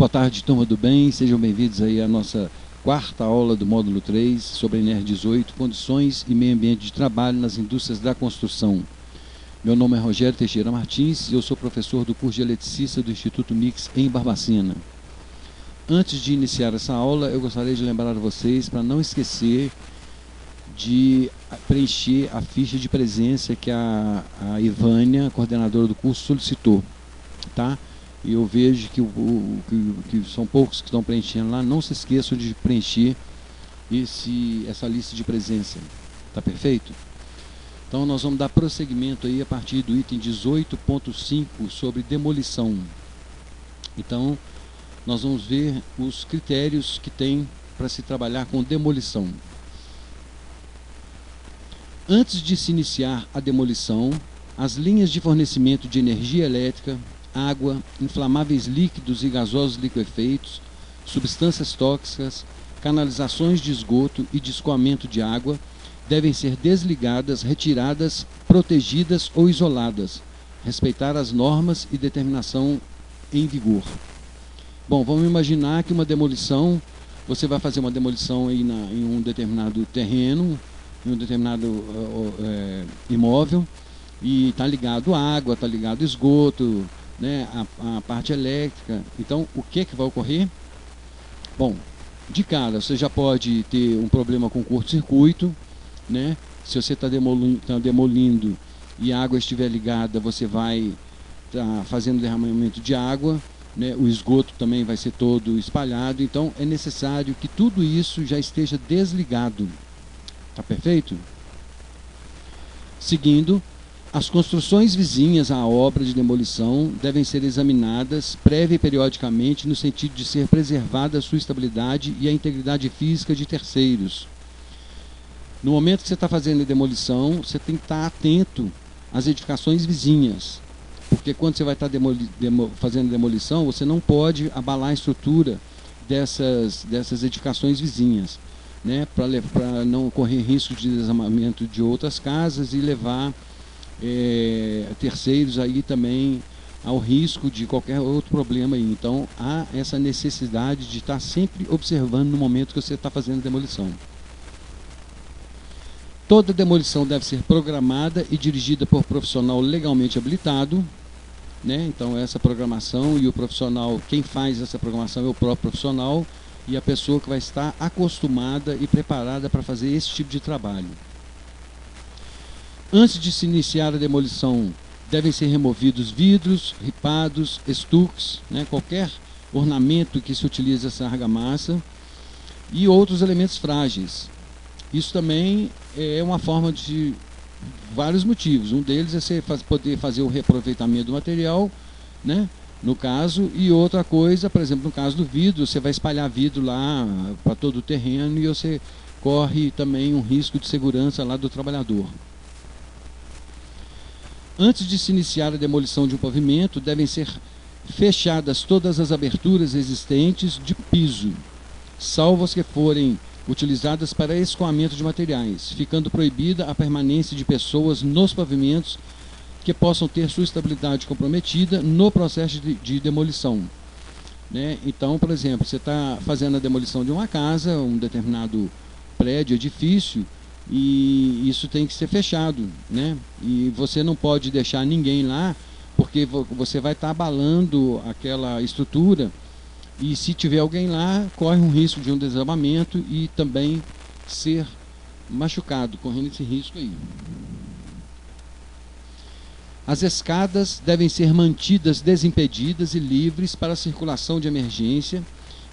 Boa tarde, turma do bem, sejam bem-vindos aí à nossa quarta aula do módulo 3 sobre a NR 18, condições e meio ambiente de trabalho nas indústrias da construção. Meu nome é Rogério Teixeira Martins e eu sou professor do curso de eletricista do Instituto Mix em Barbacena. Antes de iniciar essa aula, eu gostaria de lembrar a vocês para não esquecer de preencher a ficha de presença que a Ivânia, coordenadora do curso, solicitou, tá? E eu vejo que são poucos que estão preenchendo lá. Não se esqueçam de preencher essa lista de presença. Tá perfeito? Então nós vamos dar prosseguimento aí a partir do item 18.5 sobre demolição. Então nós vamos ver os critérios que tem para se trabalhar com demolição. Antes de se iniciar a demolição, as linhas de fornecimento de energia elétrica, água, inflamáveis líquidos e gasosos liquefeitos, substâncias tóxicas, canalizações de esgoto e de escoamento de água devem ser desligadas, retiradas, protegidas ou isoladas, respeitar as normas e determinação em vigor. Bom, vamos imaginar que uma demolição, você vai fazer uma demolição aí em um determinado terreno, em um determinado imóvel, e está ligado água, está ligado esgoto, né, a parte elétrica. Então, o que vai ocorrer? Bom, de cara, você já pode ter um problema com curto-circuito, né? Se você está demolindo e a água estiver ligada, você vai estar fazendo derramamento de água, né? O esgoto também vai ser todo espalhado. Então, é necessário que tudo isso já esteja desligado. Tá perfeito? Seguindo, as construções vizinhas à obra de demolição devem ser examinadas prévia e periodicamente no sentido de ser preservada a sua estabilidade e a integridade física de terceiros. No momento que você está fazendo a demolição, você tem que estar atento às edificações vizinhas, porque quando você vai estar fazendo demolição, você não pode abalar a estrutura dessas edificações vizinhas, né, para não correr risco de desarmamento de outras casas e levar terceiros aí também ao risco de qualquer outro problema aí. Então há essa necessidade de estar sempre observando no momento que você está fazendo a demolição. Toda demolição deve ser programada e dirigida por profissional legalmente habilitado, né? Então essa programação e o profissional, quem faz essa programação é o próprio profissional e a pessoa que vai estar acostumada e preparada para fazer esse tipo de trabalho. Antes de se iniciar a demolição, devem ser removidos vidros, ripados, estuques, né, qualquer ornamento que se utilize essa argamassa e outros elementos frágeis. Isso também é uma forma de vários motivos. Um deles é você poder fazer o reaproveitamento do material, né, no caso, e outra coisa, por exemplo, no caso do vidro, você vai espalhar vidro lá para todo o terreno e você corre também um risco de segurança lá do trabalhador. Antes de se iniciar a demolição de um pavimento, devem ser fechadas todas as aberturas existentes de piso, salvo as que forem utilizadas para escoamento de materiais, ficando proibida a permanência de pessoas nos pavimentos que possam ter sua estabilidade comprometida no processo de demolição, né? Então, por exemplo, você está fazendo a demolição de uma casa, um determinado prédio, edifício, e isso tem que ser fechado, né? E você não pode deixar ninguém lá, porque você vai estar abalando aquela estrutura, e se tiver alguém lá, corre um risco de um desabamento e também ser machucado, correndo esse risco aí. As escadas devem ser mantidas desimpedidas e livres para a circulação de emergência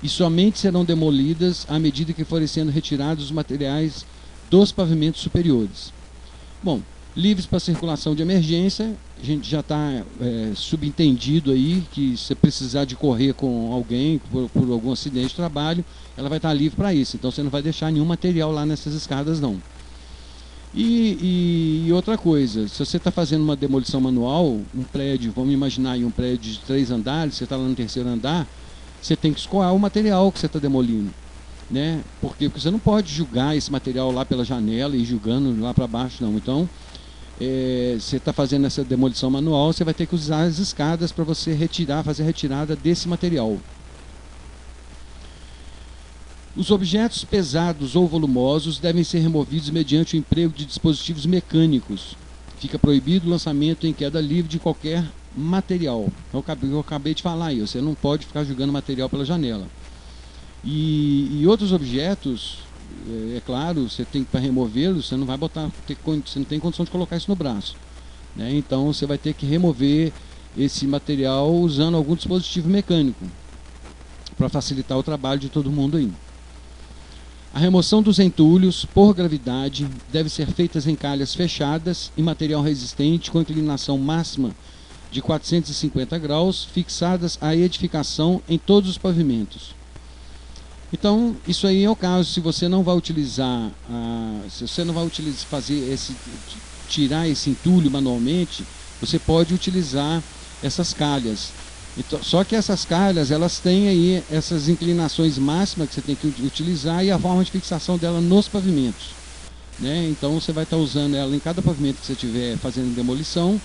e somente serão demolidas à medida que forem sendo retirados os materiais dos pavimentos superiores. Bom, livres para circulação de emergência, a gente já está subentendido aí que se precisar de correr com alguém por algum acidente de trabalho, ela vai estar livre para isso. Então você não vai deixar nenhum material lá nessas escadas não. E outra coisa, se você está fazendo uma demolição manual, um prédio, vamos imaginar aí um prédio de 3 andares, você está lá no terceiro andar, você tem que escoar o material que você está demolindo, né? Porque você não pode jogar esse material lá pela janela e jogando lá para baixo, não. Então, você está fazendo essa demolição manual, você vai ter que usar as escadas para você fazer a retirada desse material. Os objetos pesados ou volumosos devem ser removidos mediante o emprego de dispositivos mecânicos. Fica proibido o lançamento em queda livre de qualquer material. Eu acabei de falar aí, você não pode ficar jogando material pela janela. E outros objetos, é claro, você tem que, para removê-los, você não vai botar, você não tem condição de colocar isso no braço, né? Então você vai ter que remover esse material usando algum dispositivo mecânico para facilitar o trabalho de todo mundo aí. A remoção dos entulhos por gravidade deve ser feita em calhas fechadas e material resistente com inclinação máxima de 450 graus, fixadas à edificação em todos os pavimentos. Então, isso aí é o caso, se você não vai utilizar, tirar esse entulho manualmente, você pode utilizar essas calhas. Então, só que essas calhas, elas têm aí essas inclinações máximas que você tem que utilizar e a forma de fixação dela nos pavimentos, né? Então você vai estar usando ela em cada pavimento que você estiver fazendo demolição,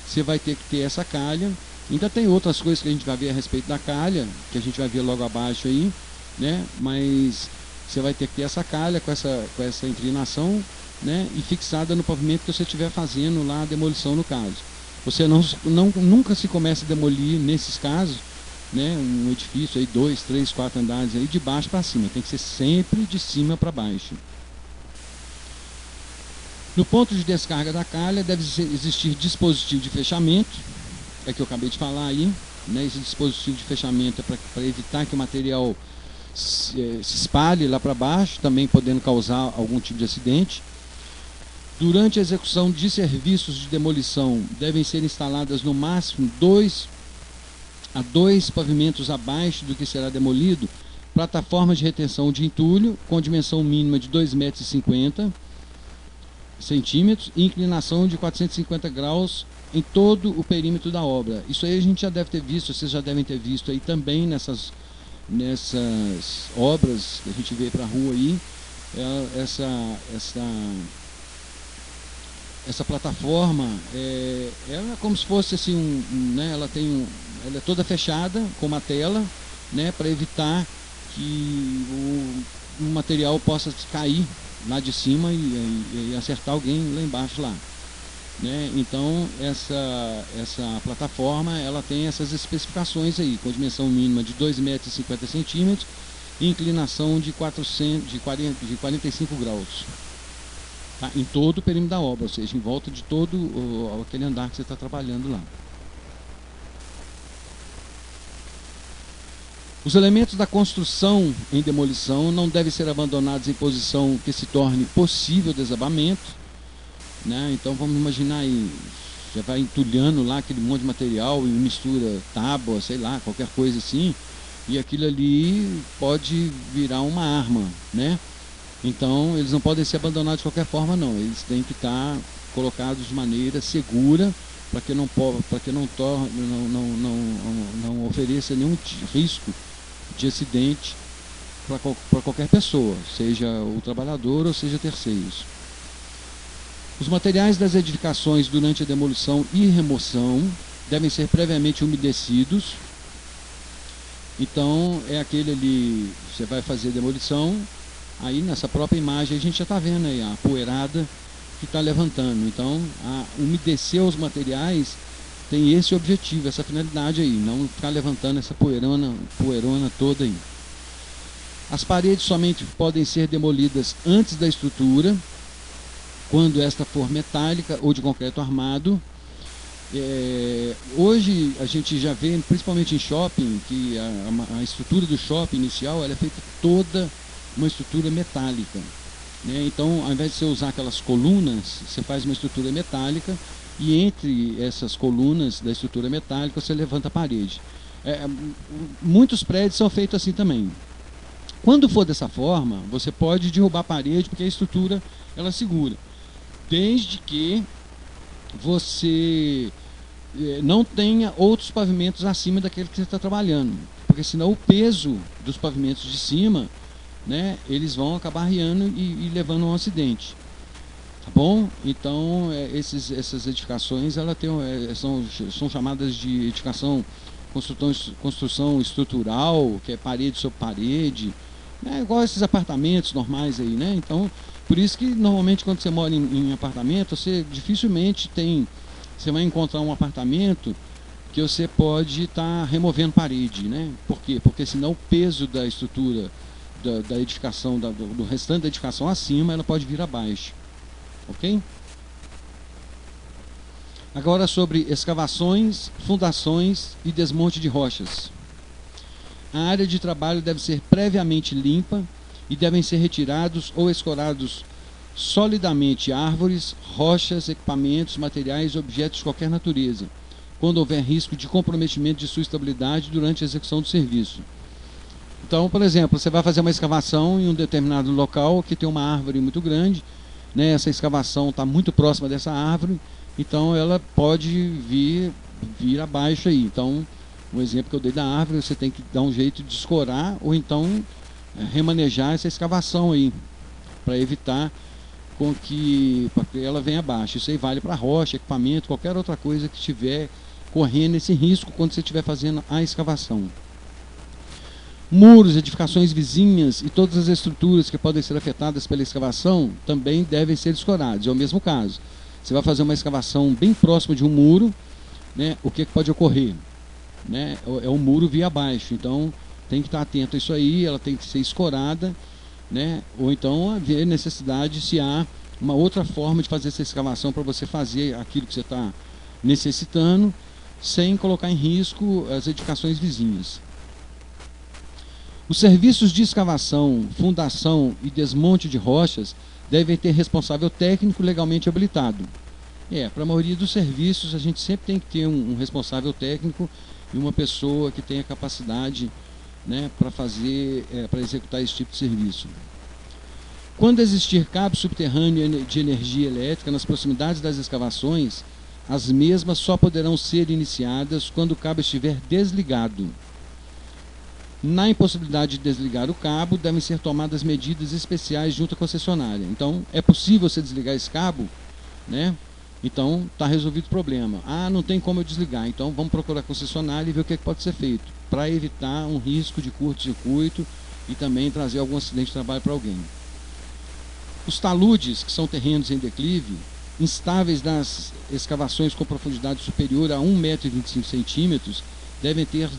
você vai ter que ter essa calha. Ainda tem outras coisas que a gente vai ver a respeito da calha, que a gente vai ver logo abaixo aí, né? Mas você vai ter que ter essa calha com essa inclinação, né? E fixada no pavimento que você estiver fazendo lá a demolição no caso. Você nunca se começa a demolir nesses casos, né? Um edifício aí 2, 3, 4 andares aí de baixo para cima, tem que ser sempre de cima para baixo. No ponto de descarga da calha deve existir dispositivo de fechamento, é que eu acabei de falar aí, né? Esse dispositivo de fechamento é para evitar que o material se espalhe lá para baixo, também podendo causar algum tipo de acidente. Durante a execução de serviços de demolição, devem ser instaladas no máximo 2 pavimentos abaixo do que será demolido, plataformas de retenção de entulho com dimensão mínima de 2,50 m e inclinação de 450 graus em todo o perímetro da obra. Isso aí a gente já deve ter visto, vocês já devem ter visto aí também nessas obras que a gente vê para a rua aí, essa plataforma ela é como se fosse assim né, ela é toda fechada com uma tela, né, para evitar que o material possa cair lá de cima e acertar alguém lá embaixo lá, né? Então essa plataforma ela tem essas especificações aí, com dimensão mínima de 2,50 m e inclinação de 45 graus. Tá, em todo o perímetro da obra, ou seja, em volta de todo aquele andar que você está trabalhando lá. Os elementos da construção em demolição não devem ser abandonados em posição que se torne possível desabamento, né? Então vamos imaginar aí, já vai entulhando lá aquele monte de material e mistura tábua, sei lá, qualquer coisa assim, e aquilo ali pode virar uma arma, né? Então eles não podem ser abandonados de qualquer forma não, eles têm que estar colocados de maneira segura para que não ofereça nenhum risco de acidente para qualquer pessoa, seja o trabalhador ou seja terceiros. Os materiais das edificações durante a demolição e remoção devem ser previamente umedecidos. Então é aquele ali, você vai fazer a demolição, aí nessa própria imagem a gente já está vendo aí a poeirada que está levantando. Então umedecer os materiais tem esse objetivo, essa finalidade aí, não ficar levantando essa poeirona toda aí. As paredes somente podem ser demolidas antes da estrutura, quando esta for metálica ou de concreto armado. Hoje a gente já vê, principalmente em shopping, que a estrutura do shopping inicial ela é feita toda uma estrutura metálica, né? Então, ao invés de você usar aquelas colunas, você faz uma estrutura metálica e entre essas colunas da estrutura metálica você levanta a parede. Muitos prédios são feitos assim também. Quando for dessa forma, você pode derrubar a parede porque a estrutura ela segura, desde que você não tenha outros pavimentos acima daquele que você está trabalhando, porque senão o peso dos pavimentos de cima, né, eles vão acabar arriando e levando a um acidente. Tá bom? Então essas edificações são chamadas de edificação construção estrutural, que é parede sobre parede, É igual esses apartamentos normais aí, né? Então, por isso que normalmente quando você mora em apartamento, você dificilmente você vai encontrar um apartamento que você pode estar removendo parede, né? Por quê? Porque senão o peso da estrutura da edificação, do restante da edificação acima, ela pode vir abaixo, ok? Agora sobre escavações, fundações e desmonte de rochas. A área de trabalho deve ser previamente limpa e devem ser retirados ou escorados solidamente árvores, rochas, equipamentos, materiais e objetos de qualquer natureza, quando houver risco de comprometimento de sua estabilidade durante a execução do serviço. Então, por exemplo, você vai fazer uma escavação em um determinado local que tem uma árvore muito grande, né? Essa escavação está muito próxima dessa árvore, então ela pode vir abaixo aí. Então, o exemplo que eu dei da árvore, você tem que dar um jeito de escorar ou então remanejar essa escavação aí, para evitar que ela venha abaixo. Isso aí vale para rocha, equipamento, qualquer outra coisa que estiver correndo esse risco quando você estiver fazendo a escavação. Muros, edificações vizinhas e todas as estruturas que podem ser afetadas pela escavação também devem ser escorados. É o mesmo caso. Você vai fazer uma escavação bem próximo de um muro, né? O que pode ocorrer? Né? É o muro vir abaixo. Então tem que estar atento a isso aí, ela tem que ser escorada, né? Ou então haver necessidade se há uma outra forma de fazer essa escavação para você fazer aquilo que você está necessitando, sem colocar em risco as edificações vizinhas. Os serviços de escavação, fundação e desmonte de rochas devem ter responsável técnico legalmente habilitado. Para a maioria dos serviços a gente sempre tem que ter um responsável técnico e uma pessoa que tenha capacidade, né, para executar esse tipo de serviço. Quando existir cabo subterrâneo de energia elétrica nas proximidades das escavações, as mesmas só poderão ser iniciadas quando o cabo estiver desligado. Na impossibilidade de desligar o cabo, devem ser tomadas medidas especiais junto à concessionária. Então, é possível você desligar esse cabo, né? Então, está resolvido o problema. Ah, não tem como eu desligar. Então, vamos procurar a concessionária e ver o que pode ser feito, para evitar um risco de curto-circuito e também trazer algum acidente de trabalho para alguém. Os taludes, que são terrenos em declive, instáveis nas escavações com profundidade superior a 1,25 m, devem ter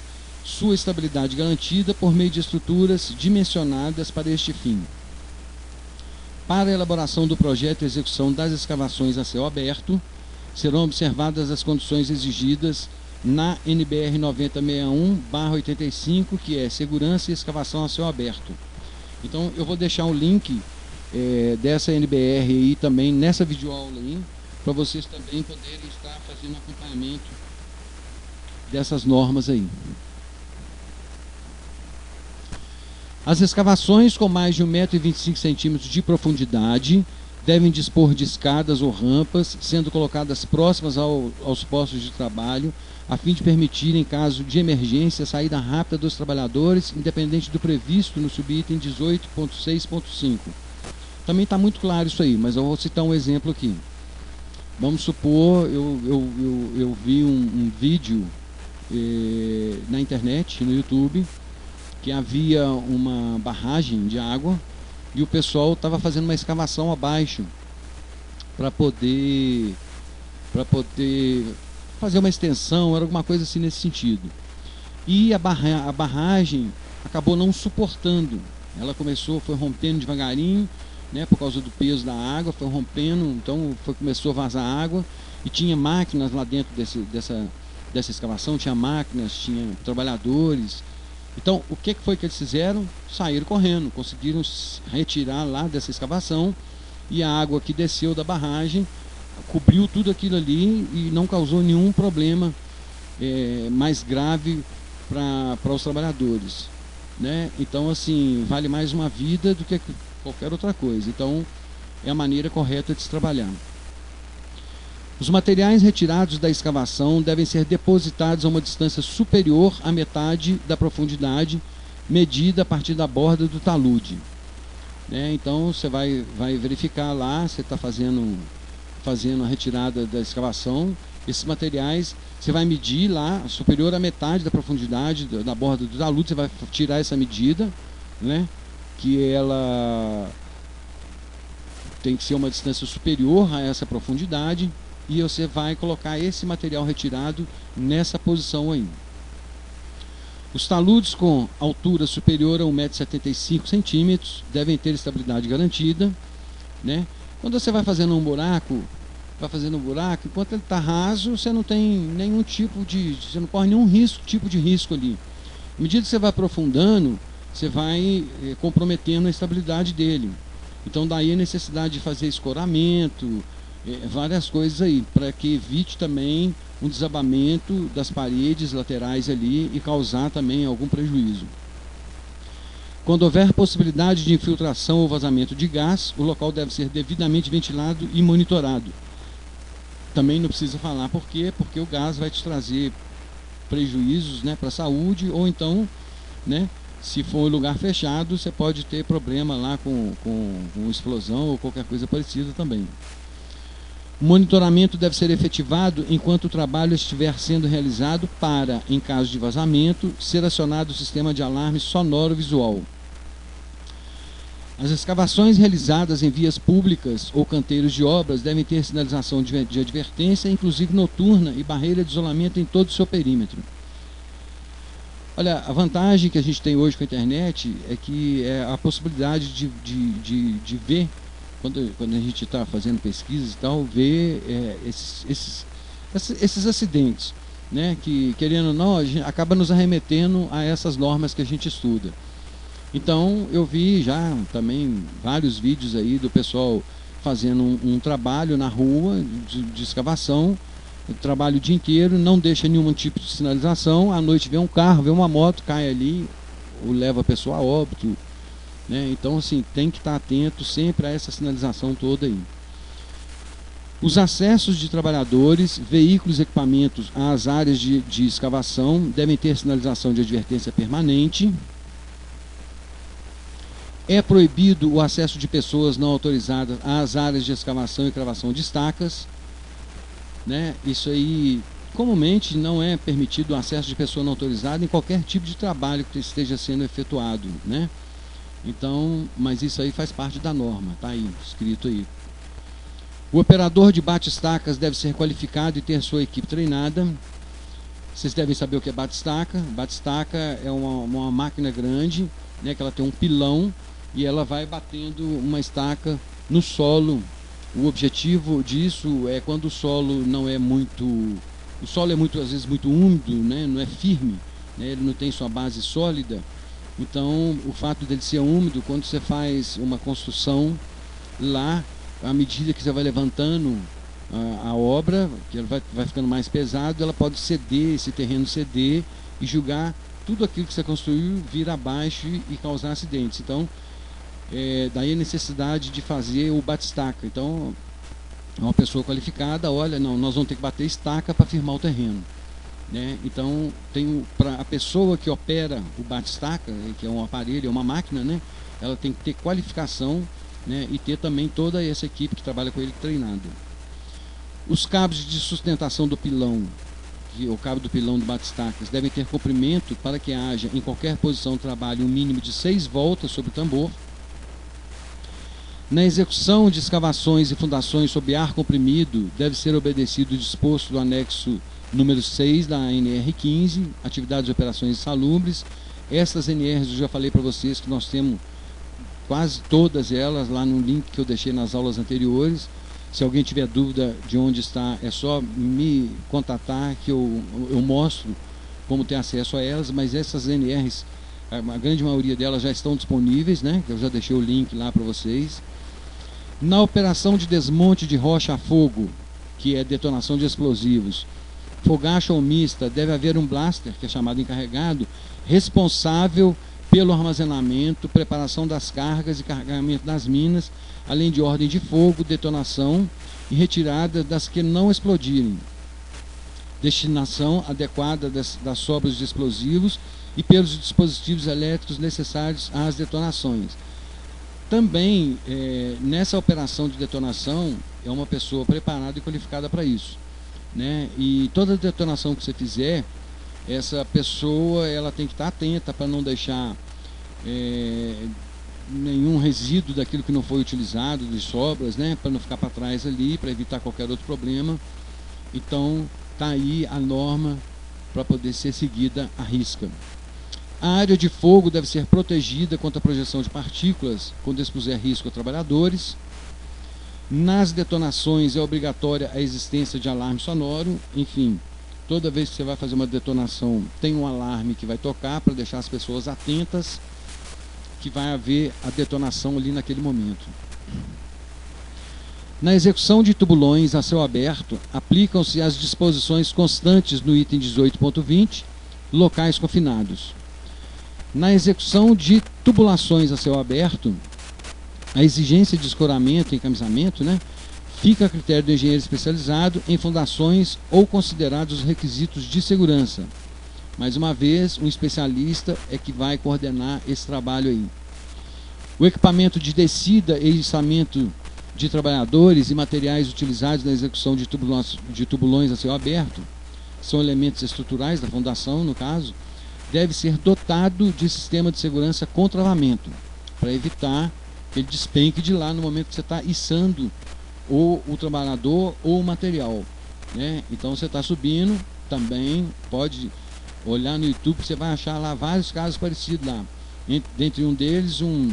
sua estabilidade garantida por meio de estruturas dimensionadas para este fim. Para a elaboração do projeto e execução das escavações a céu aberto, serão observadas as condições exigidas na NBR 9061/85, que é segurança e escavação a céu aberto. Então eu vou deixar o link dessa NBR aí também nessa videoaula aí, para vocês também poderem estar fazendo acompanhamento dessas normas aí. As escavações com mais de 1,25 m de profundidade devem dispor de escadas ou rampas, sendo colocadas próximas aos postos de trabalho, a fim de permitir, em caso de emergência, a saída rápida dos trabalhadores, independente do previsto no subitem 18.6.5. Também está muito claro isso aí, mas eu vou citar um exemplo aqui. Vamos supor, eu vi um vídeo na internet, no YouTube, que havia uma barragem de água e o pessoal estava fazendo uma escavação abaixo para poder fazer uma extensão, era alguma coisa assim nesse sentido. E a barragem acabou não suportando. Ela foi rompendo devagarinho, né, por causa do peso da água, foi rompendo, então começou a vazar água e tinha máquinas lá dentro dessa escavação, tinha máquinas, tinha trabalhadores. Então, o que foi que eles fizeram? Saíram correndo, conseguiram retirar lá dessa escavação e a água que desceu da barragem cobriu tudo aquilo ali e não causou nenhum problema mais grave para os trabalhadores, né? Então, assim, vale mais uma vida do que qualquer outra coisa. Então, é a maneira correta de se trabalhar. Os materiais retirados da escavação devem ser depositados a uma distância superior à metade da profundidade medida a partir da borda do talude. Então você vai verificar lá, você está fazendo a retirada da escavação, esses materiais você vai medir lá, superior à metade da profundidade da borda do talude, você vai tirar essa medida, né? que ela tem que ser uma distância superior a essa profundidade, e você vai colocar esse material retirado nessa posição aí. Os taludes com altura superior a 1,75 m devem ter estabilidade garantida, né? Quando você vai fazendo um buraco, enquanto ele está raso, você não tem nenhum tipo de, você não corre nenhum tipo de risco ali. À medida que você vai aprofundando, você vai comprometendo a estabilidade dele. Então daí a necessidade de fazer escoramento, várias coisas aí, para que evite também um desabamento das paredes laterais ali e causar também algum prejuízo. Quando houver possibilidade de infiltração ou vazamento de gás, o local deve ser devidamente ventilado e monitorado. Também não precisa falar por quê, porque o gás vai te trazer prejuízos, né, para a saúde, ou então, né, se for um lugar fechado, você pode ter problema lá com explosão ou qualquer coisa parecida também. O monitoramento deve ser efetivado enquanto o trabalho estiver sendo realizado para, em caso de vazamento, ser acionado o sistema de alarme sonoro visual. As escavações realizadas em vias públicas ou canteiros de obras devem ter sinalização de advertência, inclusive noturna, e barreira de isolamento em todo o seu perímetro. Olha, a vantagem que a gente tem hoje com a internet é que é a possibilidade de ver, quando a gente está fazendo pesquisas e tal, ver esses acidentes, né, que, querendo ou não, a gente acaba nos arremetendo a essas normas que a gente estuda. Então eu vi já também vários vídeos aí do pessoal fazendo um trabalho na rua de escavação, trabalho o dia inteiro, não deixa nenhum tipo de sinalização, à noite vê um carro, vê uma moto, cai ali, ou leva a pessoa a óbito, né? Então assim, tem que estar atento sempre a essa sinalização toda aí. Os acessos de trabalhadores, veículos e equipamentos às áreas de escavação devem ter sinalização de advertência permanente. É proibido o acesso de pessoas não autorizadas às áreas de escavação e cravação de estacas, né? Isso aí, comumente, não é permitido o acesso de pessoa não autorizada em qualquer tipo de trabalho que esteja sendo efetuado, né? Então, mas isso aí faz parte da norma, tá aí, escrito aí. O operador de bate-estacas deve ser qualificado e ter sua equipe treinada. Vocês devem saber o que é bate-estaca. Bate-estaca é uma máquina grande, né, que ela tem um pilão e ela vai batendo uma estaca no solo. O objetivo disso é quando o solo não é muito... O solo é às vezes muito úmido, né, não é firme, né, ele não tem sua base sólida. Então, o fato dele ser úmido, quando você faz uma construção lá, à medida que você vai levantando a obra, que ela vai ficando mais pesado, ela pode ceder, esse terreno ceder e jogar tudo aquilo que você construiu vir abaixo e causar acidentes. Então, daí a necessidade de fazer o bate-estaca. Então, uma pessoa qualificada, olha, não, nós vamos ter que bater estaca para firmar o terreno, né? Então, para a pessoa que opera o bate-estaca, que é um aparelho, é uma máquina, né? Ela tem que ter qualificação, né? E ter também toda essa equipe que trabalha com ele treinada. Os cabos de sustentação do pilão, o cabo do pilão do bate-estacas, devem ter comprimento para que haja em qualquer posição de trabalho um mínimo de 6 voltas sobre o tambor. Na execução de escavações e fundações sob ar comprimido, deve ser obedecido o disposto do anexo número 6 da NR15, atividades e operações insalubres. Essas NRs eu já falei para vocês que nós temos quase todas elas lá no link que eu deixei nas aulas anteriores. Se alguém tiver dúvida de onde está, é só me contatar que eu mostro como ter acesso a elas, mas essas NRs, a grande maioria delas já estão disponíveis, né? Eu já deixei o link lá para vocês. Na operação de desmonte de rocha a fogo, que é detonação de explosivos, fogacha ou mista, deve haver um blaster, que é chamado encarregado, responsável pelo armazenamento, preparação das cargas e carregamento das minas, além de ordem de fogo, detonação e retirada das que não explodirem, destinação adequada das sobras de explosivos e pelos dispositivos elétricos necessários às detonações. Também, nessa operação de detonação, é uma pessoa preparada e qualificada para isso, né? E toda detonação que você fizer, essa pessoa ela tem que estar atenta para não deixar nenhum resíduo daquilo que não foi utilizado, de sobras, né, para não ficar para trás ali, para evitar qualquer outro problema. Então está aí a norma para poder ser seguida à risca. A área de fogo deve ser protegida contra a projeção de partículas quando expuser risco a trabalhadores. Nas detonações é obrigatória a existência de alarme sonoro. Enfim, toda vez que você vai fazer uma detonação, tem um alarme que vai tocar para deixar as pessoas atentas que vai haver a detonação ali naquele momento. Na execução de tubulões a céu aberto, aplicam-se as disposições constantes no item 18.20, locais confinados. Na execução de tubulações a céu aberto, a exigência de escoramento e encamisamento, né, fica a critério do engenheiro especializado em fundações ou considerados os requisitos de segurança. Mais uma vez, um especialista é que vai coordenar esse trabalho aí. O equipamento de descida e içamento de trabalhadores e materiais utilizados na execução de tubulões a céu aberto, são elementos estruturais da fundação, no caso, deve ser dotado de sistema de segurança com travamento, para evitar que ele despenque de lá no momento que você está içando ou o trabalhador ou o material, né? Então você está subindo, também pode olhar no YouTube, você vai achar lá vários casos parecidos lá. Dentre um deles, um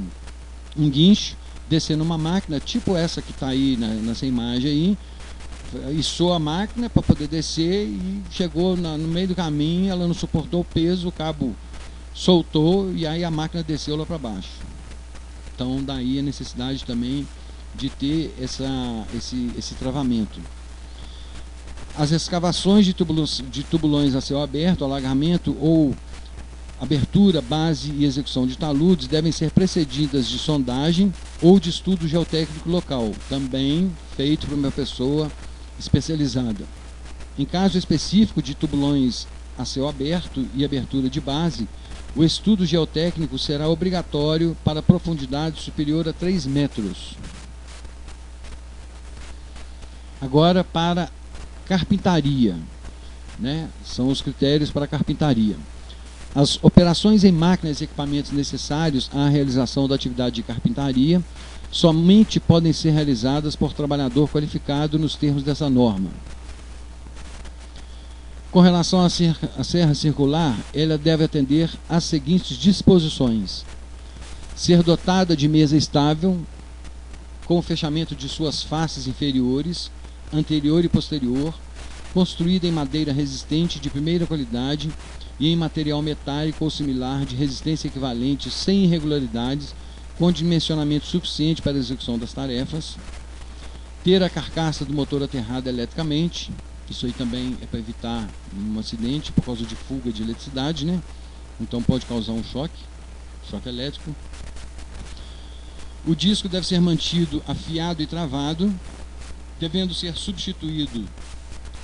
guincho descendo uma máquina, tipo essa que está aí nessa imagem aí, içou a máquina para poder descer e chegou no meio do caminho, ela não suportou o peso, o cabo soltou e aí a máquina desceu lá para baixo. Então daí a necessidade também de ter esse travamento. As escavações de tubulões a céu aberto, alargamento ou abertura, base e execução de taludes devem ser precedidas de sondagem ou de estudo geotécnico local, também feito por uma pessoa especializada. Em caso específico de tubulões a céu aberto e abertura de base, o estudo geotécnico será obrigatório para profundidade superior a 3 metros. Agora para carpintaria, né? São os critérios para carpintaria. As operações em máquinas e equipamentos necessários à realização da atividade de carpintaria somente podem ser realizadas por trabalhador qualificado nos termos dessa norma. Com relação à serra circular, ela deve atender às seguintes disposições: ser dotada de mesa estável, com o fechamento de suas faces inferiores, anterior e posterior, construída em madeira resistente de primeira qualidade e em material metálico ou similar de resistência equivalente, sem irregularidades, com dimensionamento suficiente para a execução das tarefas. Ter a carcaça do motor aterrada eletricamente, isso aí também é para evitar um acidente por causa de fuga de eletricidade, né? Então pode causar um choque elétrico. O disco deve ser mantido afiado e travado, devendo ser substituído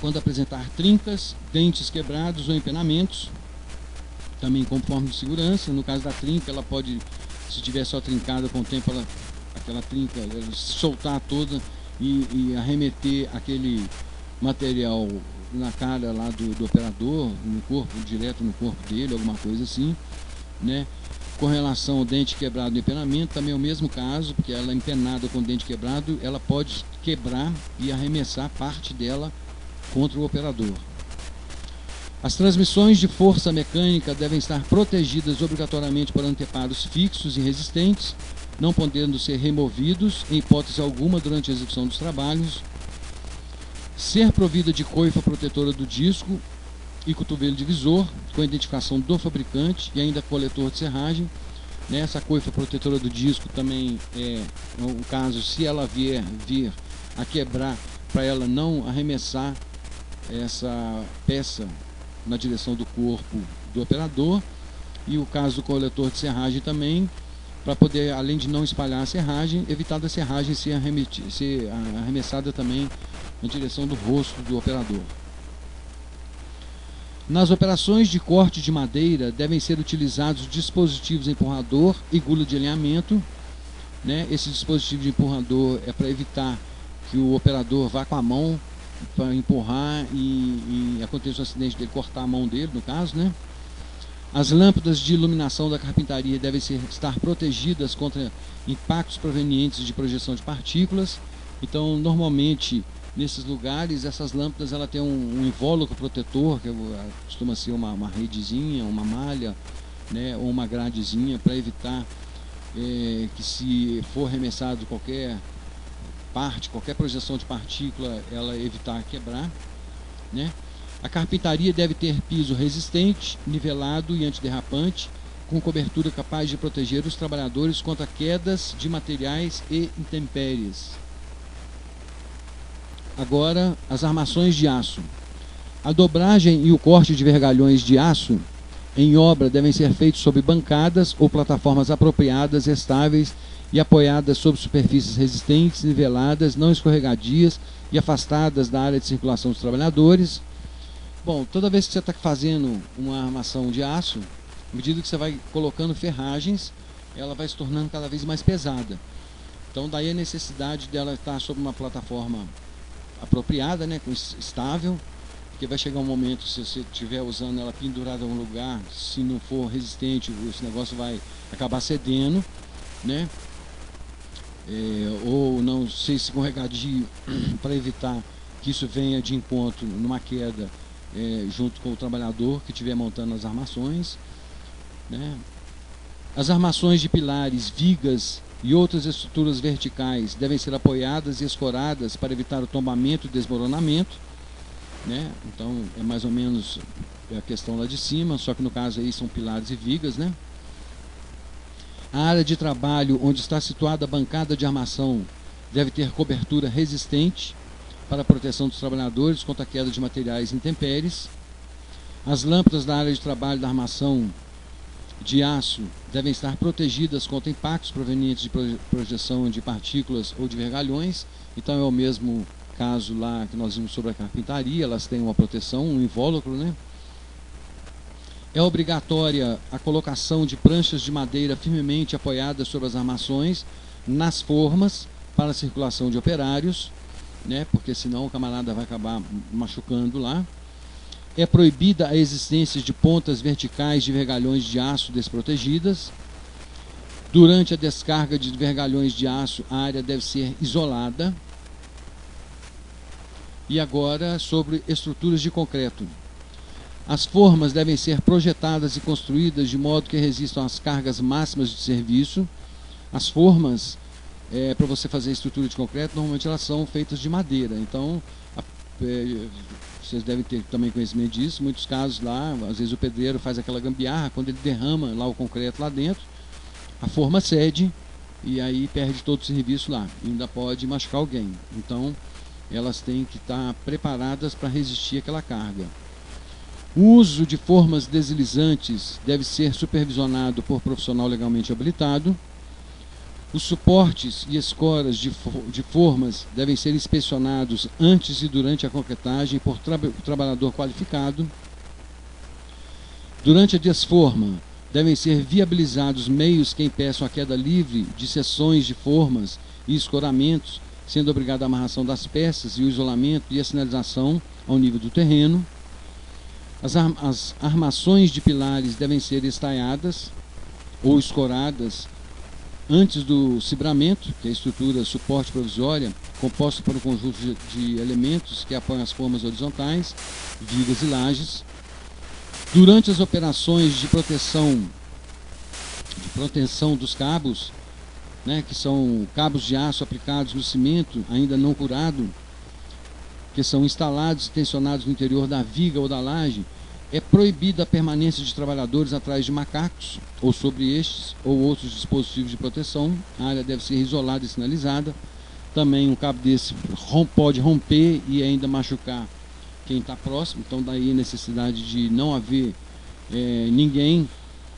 quando apresentar trincas, dentes quebrados ou empenamentos, também como forma de segurança. No caso da trinca, ela pode, se tiver só trincada com o tempo, aquela trinca ela soltar toda e arremeter aquele material na cara lá do operador, no corpo, direto no corpo dele, alguma coisa assim, né? Com relação ao dente quebrado e empenamento, também é o mesmo caso, porque ela empenada com o dente quebrado, ela pode quebrar e arremessar parte dela contra o operador. As transmissões de força mecânica devem estar protegidas obrigatoriamente por anteparos fixos e resistentes, não podendo ser removidos em hipótese alguma durante a execução dos trabalhos. Ser provida de coifa protetora do disco e cotovelo divisor, com a identificação do fabricante e ainda coletor de serragem. Essa coifa protetora do disco também é um caso, se ela vir a quebrar, para ela não arremessar essa peça na direção do corpo do operador. E o caso do coletor de serragem também, para poder, além de não espalhar a serragem, evitar da serragem ser arremessada também na direção do rosto do operador. Nas operações de corte de madeira devem ser utilizados dispositivos empurrador e gula de alinhamento, né? Esse dispositivo de empurrador é para evitar que o operador vá com a mão para empurrar e aconteça um acidente dele cortar a mão dele, no caso, né? As lâmpadas de iluminação da carpintaria devem estar protegidas contra impactos provenientes de projeção de partículas. Então, normalmente, nesses lugares, essas lâmpadas ela tem um invólucro protetor, que costuma ser uma redezinha, uma malha, né, ou uma gradezinha, para evitar que, se for arremessado qualquer parte, qualquer projeção de partícula, ela evitar quebrar, né? A carpintaria deve ter piso resistente, nivelado e antiderrapante, com cobertura capaz de proteger os trabalhadores contra quedas de materiais e intempéries. Agora, as armações de aço. A dobragem e o corte de vergalhões de aço em obra devem ser feitos sobre bancadas ou plataformas apropriadas, estáveis e apoiadas sobre superfícies resistentes, niveladas, não escorregadias e afastadas da área de circulação dos trabalhadores. Bom, toda vez que você está fazendo uma armação de aço, à medida que você vai colocando ferragens, ela vai se tornando cada vez mais pesada. Então daí a necessidade dela estar sobre uma plataforma apropriada, né, estável, porque vai chegar um momento, se você estiver usando ela pendurada em um lugar, se não for resistente, esse negócio vai acabar cedendo, né? Ou não ser escorregadio, para evitar que isso venha de encontro numa queda junto com o trabalhador que estiver montando as armações, né? As armações de pilares, vigas e outras estruturas verticais devem ser apoiadas e escoradas para evitar o tombamento e desmoronamento, né? Então é mais ou menos a questão lá de cima, só que no caso aí são pilares e vigas, né? A área de trabalho onde está situada a bancada de armação deve ter cobertura resistente para a proteção dos trabalhadores contra a queda de materiais intempéries. As lâmpadas da área de trabalho da armação de aço devem estar protegidas contra impactos provenientes de projeção de partículas ou de vergalhões. Então é o mesmo caso lá que nós vimos sobre a carpintaria, elas têm uma proteção, um invólucro, né? É obrigatória a colocação de pranchas de madeira firmemente apoiadas sobre as armações nas formas para a circulação de operários, né? Porque senão o camarada vai acabar machucando lá. É proibida a existência de pontas verticais de vergalhões de aço desprotegidas. Durante a descarga de vergalhões de aço, a área deve ser isolada. E agora sobre estruturas de concreto. As formas devem ser projetadas e construídas de modo que resistam às cargas máximas de serviço. As formas, para você fazer estrutura de concreto, normalmente elas são feitas de madeira. Então, vocês devem ter também conhecimento disso. Em muitos casos lá, às vezes o pedreiro faz aquela gambiarra, quando ele derrama lá o concreto lá dentro, a forma cede e aí perde todo o serviço lá. E ainda pode machucar alguém. Então, elas têm que estar preparadas para resistir àquela carga. O uso de formas deslizantes deve ser supervisionado por profissional legalmente habilitado. Os suportes e escoras de formas devem ser inspecionados antes e durante a concretagem por trabalhador qualificado. Durante a desforma, devem ser viabilizados meios que impeçam a queda livre de seções de formas e escoramentos, sendo obrigada a amarração das peças e o isolamento e a sinalização ao nível do terreno. As armações de pilares devem ser estaiadas ou escoradas antes do cibramento, que é a estrutura suporte provisória, composta por um conjunto de elementos que apoiam as formas horizontais, vigas e lajes. Durante as operações de proteção dos cabos, né, que são cabos de aço aplicados no cimento ainda não curado, que são instalados e tensionados no interior da viga ou da laje, é proibida a permanência de trabalhadores atrás de macacos, ou sobre estes, ou outros dispositivos de proteção. A área deve ser isolada e sinalizada. Também um cabo desse pode romper e ainda machucar quem está próximo. Então daí a necessidade de não haver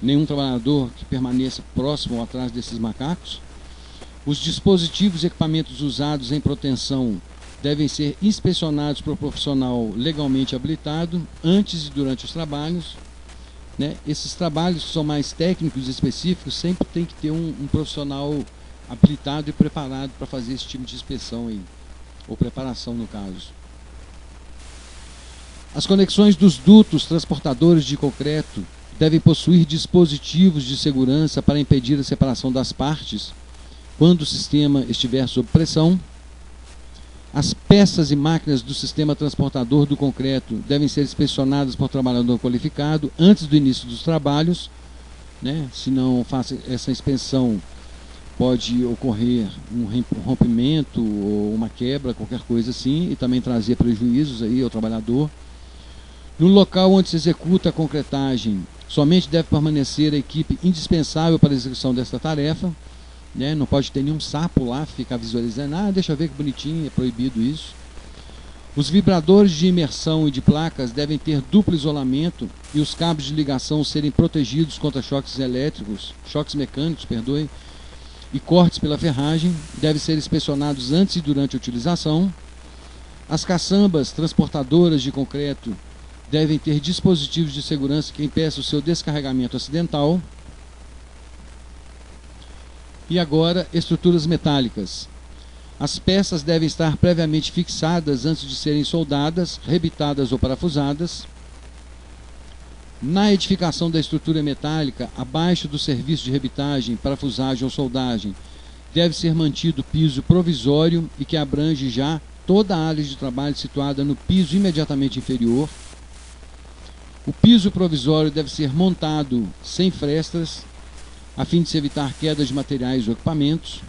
nenhum trabalhador que permaneça próximo ou atrás desses macacos. Os dispositivos e equipamentos usados em proteção devem ser inspecionados por profissional legalmente habilitado antes e durante os trabalhos, né? Esses trabalhos que são mais técnicos e específicos sempre tem que ter um profissional habilitado e preparado para fazer esse tipo de inspeção aí, ou preparação no caso. As conexões dos dutos transportadores de concreto devem possuir dispositivos de segurança para impedir a separação das partes quando o sistema estiver sob pressão. As peças e máquinas do sistema transportador do concreto devem ser inspecionadas por trabalhador qualificado antes do início dos trabalhos, né? Se não faça essa inspeção, pode ocorrer um rompimento ou uma quebra, qualquer coisa assim, e também trazer prejuízos aí ao trabalhador. No local onde se executa a concretagem, somente deve permanecer a equipe indispensável para a execução desta tarefa, né? Não pode ter nenhum sapo lá, ficar visualizando, deixa eu ver que bonitinho, é proibido isso. Os vibradores de imersão e de placas devem ter duplo isolamento e os cabos de ligação serem protegidos contra choques mecânicos, e cortes pela ferragem, devem ser inspecionados antes e durante a utilização. As caçambas transportadoras de concreto devem ter dispositivos de segurança que impeçam o seu descarregamento acidental. E agora, estruturas metálicas. As peças devem estar previamente fixadas antes de serem soldadas, rebitadas ou parafusadas. Na edificação da estrutura metálica, abaixo do serviço de rebitagem, parafusagem ou soldagem, deve ser mantido piso provisório e que abrange já toda a área de trabalho situada no piso imediatamente inferior. O piso provisório deve ser montado sem frestas, a fim de se evitar queda de materiais ou equipamentos.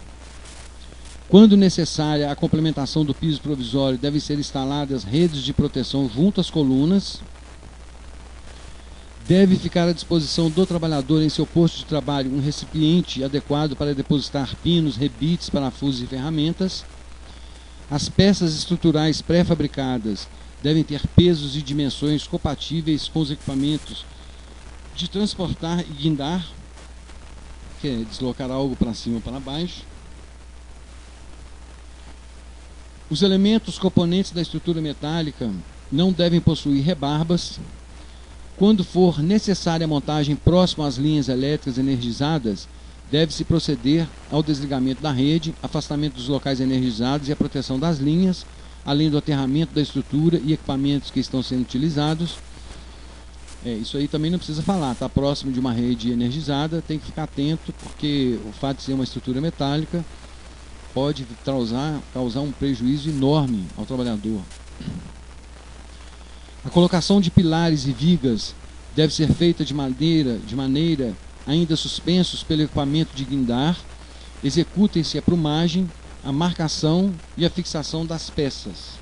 Quando necessária a complementação do piso provisório, devem ser instaladas redes de proteção junto às colunas. Deve ficar à disposição do trabalhador em seu posto de trabalho um recipiente adequado para depositar pinos, rebites, parafusos e ferramentas. As peças estruturais pré-fabricadas devem ter pesos e dimensões compatíveis com os equipamentos de transportar e guindar, que é deslocar algo para cima ou para baixo. Os elementos componentes da estrutura metálica não devem possuir rebarbas. Quando for necessária a montagem próxima às linhas elétricas energizadas, deve-se proceder ao desligamento da rede, afastamento dos locais energizados e a proteção das linhas, além do aterramento da estrutura e equipamentos que estão sendo utilizados. Isso aí também não precisa falar, está próximo de uma rede energizada, tem que ficar atento, porque o fato de ser uma estrutura metálica pode causar um prejuízo enorme ao trabalhador. A colocação de pilares e vigas deve ser feita de maneira ainda suspensos pelo equipamento de guindar. Executem-se a plumagem, a marcação e a fixação das peças.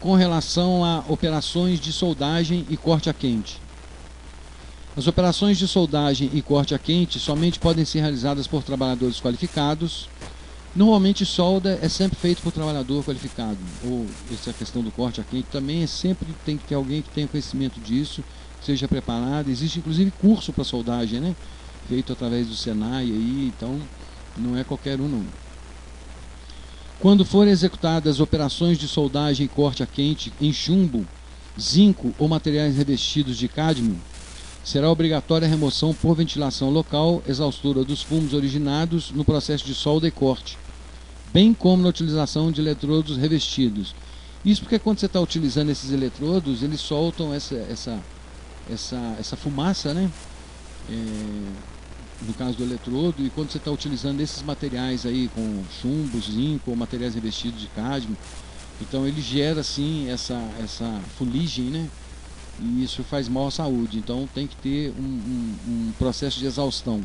Com relação a operações de soldagem e corte a quente. As operações de soldagem e corte a quente somente podem ser realizadas por trabalhadores qualificados. Normalmente solda é sempre feito por trabalhador qualificado, ou essa questão do corte a quente também sempre tem que ter alguém que tenha conhecimento disso, que seja preparado. Existe inclusive curso para soldagem, né? Feito através do Senai aí, então não é qualquer um não. Quando forem executadas operações de soldagem e corte a quente em chumbo, zinco ou materiais revestidos de cádmio, será obrigatória a remoção por ventilação local, exaustura dos fumos originados no processo de solda e corte, bem como na utilização de eletrodos revestidos. Isso porque quando você está utilizando esses eletrodos, eles soltam essa fumaça, né? No caso do eletrodo, e quando você está utilizando esses materiais aí com chumbo, zinco ou materiais revestidos de cádmio, então ele gera assim essa fuligem, né? E isso faz mal à saúde, então tem que ter um processo de exaustão.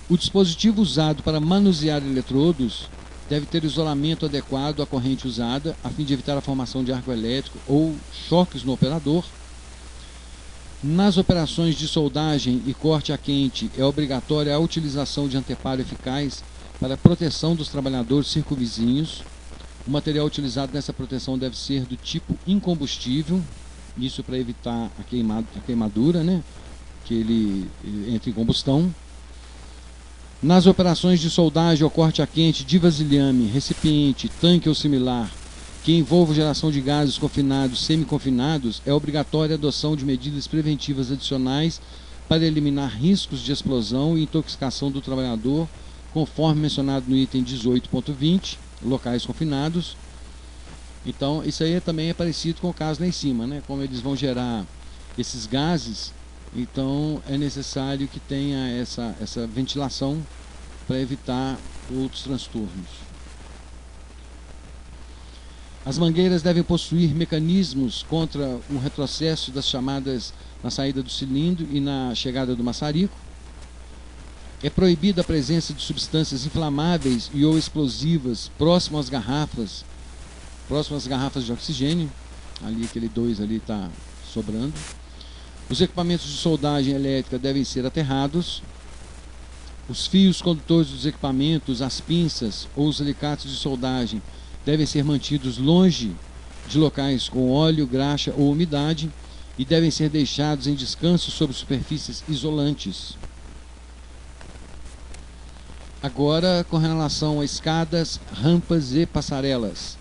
O dispositivo usado para manusear eletrodos deve ter isolamento adequado à corrente usada, a fim de evitar a formação de arco elétrico ou choques no operador. Nas operações de soldagem e corte a quente, é obrigatória a utilização de anteparo eficaz para a proteção dos trabalhadores circunvizinhos. O material utilizado nessa proteção deve ser do tipo incombustível, isso para evitar a queimadura, né? Que ele entre em combustão. Nas operações de soldagem ou corte a quente de vasilhame, recipiente, tanque ou similar, que envolvam geração de gases confinados, semi-confinados, é obrigatória a adoção de medidas preventivas adicionais para eliminar riscos de explosão e intoxicação do trabalhador, conforme mencionado no item 18.20, locais confinados. Então, isso aí também é parecido com o caso lá em cima, né? Como eles vão gerar esses gases, então é necessário que tenha essa ventilação para evitar outros transtornos. As mangueiras devem possuir mecanismos contra um retrocesso das chamadas na saída do cilindro e na chegada do maçarico. É proibida a presença de substâncias inflamáveis e ou explosivas próximo às garrafas de oxigênio. Ali, aquele 2 ali está sobrando. Os equipamentos de soldagem elétrica devem ser aterrados. Os fios condutores dos equipamentos, as pinças ou os alicates de soldagem devem ser mantidos longe de locais com óleo, graxa ou umidade e devem ser deixados em descanso sobre superfícies isolantes. Agora, com relação a escadas, rampas e passarelas.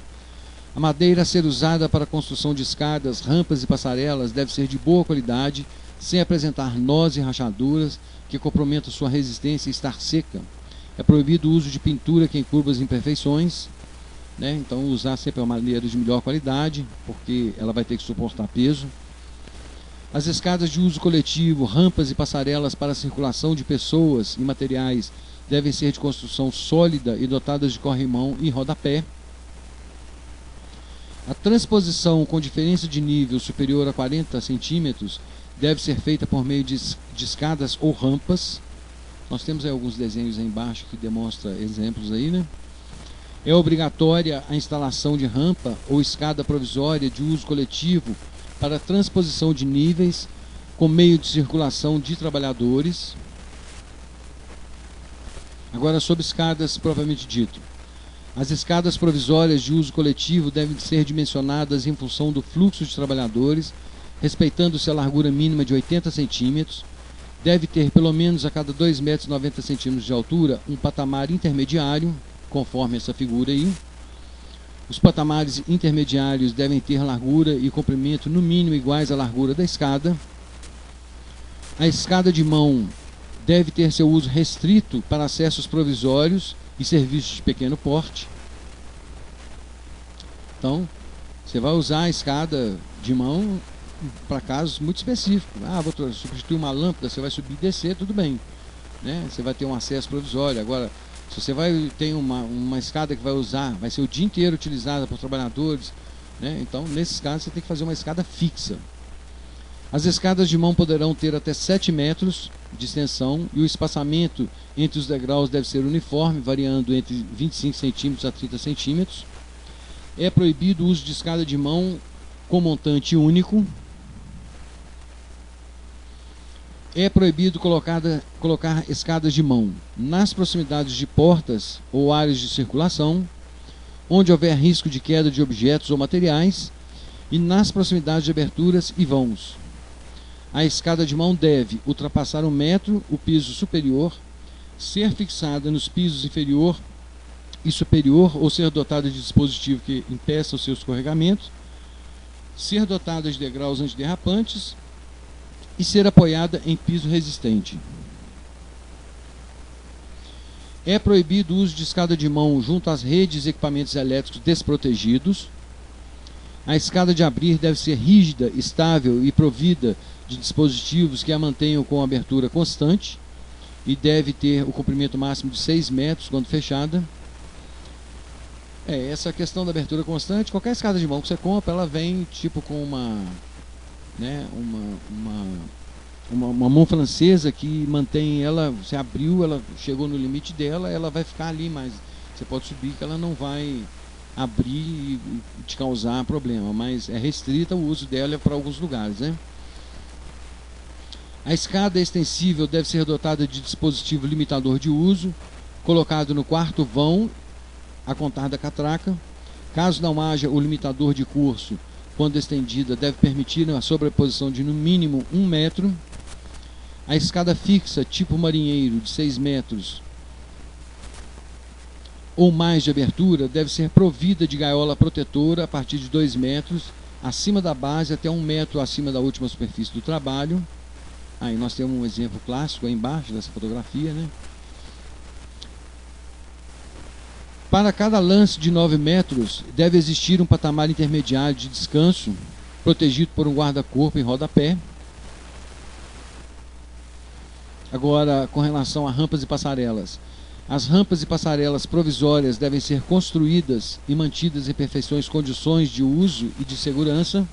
A madeira a ser usada para a construção de escadas, rampas e passarelas deve ser de boa qualidade, sem apresentar nós e rachaduras que comprometam sua resistência e estar seca. É proibido o uso de pintura que encurva as imperfeições, né? Então usar sempre uma madeira de melhor qualidade, porque ela vai ter que suportar peso. As escadas de uso coletivo, rampas e passarelas para a circulação de pessoas e materiais devem ser de construção sólida e dotadas de corrimão e rodapé. A transposição com diferença de nível superior a 40 centímetros deve ser feita por meio de escadas ou rampas. Nós temos aí alguns desenhos aí embaixo que demonstram exemplos aí, né? É obrigatória a instalação de rampa ou escada provisória de uso coletivo para a transposição de níveis com meio de circulação de trabalhadores. Agora, sobre escadas propriamente dito. As escadas provisórias de uso coletivo devem ser dimensionadas em função do fluxo de trabalhadores, respeitando-se a largura mínima de 80 centímetros. Deve ter pelo menos a cada 2,90 metros de altura um patamar intermediário, conforme essa figura aí. Os patamares intermediários devem ter largura e comprimento no mínimo iguais à largura da escada. A escada de mão deve ter seu uso restrito para acessos provisórios e serviços de pequeno porte. Então, você vai usar a escada de mão para casos muito específicos. Vou substituir uma lâmpada, você vai subir e descer, tudo bem, né? Você vai ter um acesso provisório. Agora, se você tem uma escada que vai ser o dia inteiro utilizada por trabalhadores, né? Então, nesses casos, você tem que fazer uma escada fixa. As escadas de mão poderão ter até 7 metros de extensão e o espaçamento entre os degraus deve ser uniforme, variando entre 25 centímetros a 30 centímetros. É proibido o uso de escada de mão com montante único. É proibido colocar escadas de mão nas proximidades de portas ou áreas de circulação, onde houver risco de queda de objetos ou materiais, e nas proximidades de aberturas e vãos. A escada de mão deve ultrapassar 1 metro o piso superior, ser fixada nos pisos inferior e superior ou ser dotada de dispositivo que impeça o seu escorregamento, ser dotada de degraus antiderrapantes e ser apoiada em piso resistente. É proibido o uso de escada de mão junto às redes e equipamentos elétricos desprotegidos. A escada de abrir deve ser rígida, estável e provida de dispositivos que a mantenham com abertura constante e deve ter o comprimento máximo de 6 metros quando fechada. Essa questão da abertura constante, qualquer escada de mão que você compra, ela vem tipo com uma mão francesa que mantém ela, você abriu, ela chegou no limite dela, ela vai ficar ali, mas você pode subir que ela não vai abrir e te causar problema, mas é restrita o uso dela para alguns lugares, né? A escada extensível deve ser dotada de dispositivo limitador de uso, colocado no quarto vão, a contar da catraca. Caso não haja o limitador de curso, quando estendida, deve permitir a sobreposição de no mínimo 1 metro. A escada fixa, tipo marinheiro, de 6 metros ou mais de abertura, deve ser provida de gaiola protetora a partir de 2 metros, acima da base até 1 metro acima da última superfície do trabalho. Aí nós temos um exemplo clássico aí embaixo dessa fotografia, né? Para cada lance de 9 metros, deve existir um patamar intermediário de descanso, protegido por um guarda-corpo em rodapé. Agora, com relação a rampas e passarelas. As rampas e passarelas provisórias devem ser construídas e mantidas em perfeições condições de uso e de segurança.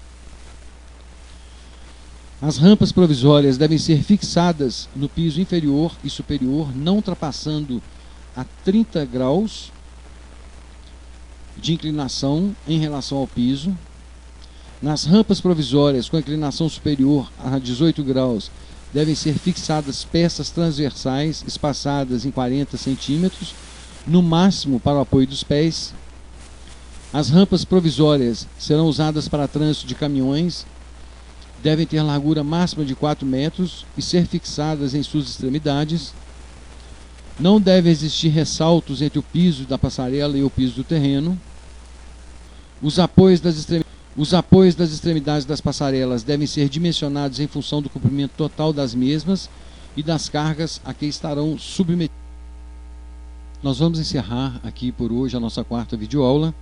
As rampas provisórias devem ser fixadas no piso inferior e superior, não ultrapassando a 30 graus de inclinação em relação ao piso. Nas rampas provisórias com inclinação superior a 18 graus, devem ser fixadas peças transversais espaçadas em 40 centímetros, no máximo para o apoio dos pés. As rampas provisórias serão usadas para trânsito de caminhões, devem ter largura máxima de 4 metros e ser fixadas em suas extremidades. Não deve existir ressaltos entre o piso da passarela e o piso do terreno. Os apoios das extremidades das passarelas devem ser dimensionados em função do comprimento total das mesmas e das cargas a que estarão submetidas. Nós vamos encerrar aqui por hoje a nossa quarta videoaula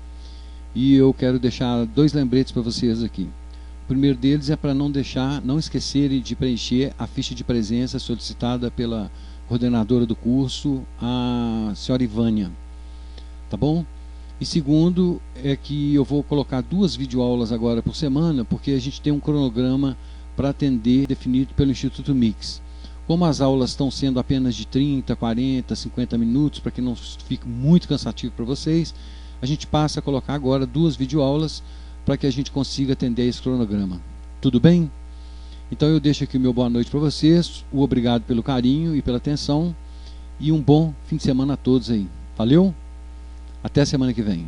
e eu quero deixar 2 lembretes para vocês aqui. O primeiro deles é para não esquecerem de preencher a ficha de presença solicitada pela coordenadora do curso, a senhora Ivânia. Tá bom? E segundo é que eu vou colocar 2 videoaulas agora por semana, porque a gente tem um cronograma para atender definido pelo Instituto Mix. Como as aulas estão sendo apenas de 30, 40, 50 minutos, para que não fique muito cansativo para vocês, a gente passa a colocar agora 2 videoaulas para que a gente consiga atender esse cronograma. Tudo bem? Então eu deixo aqui o meu boa noite para vocês, o obrigado pelo carinho e pela atenção, e um bom fim de semana a todos aí. Valeu? Até semana que vem.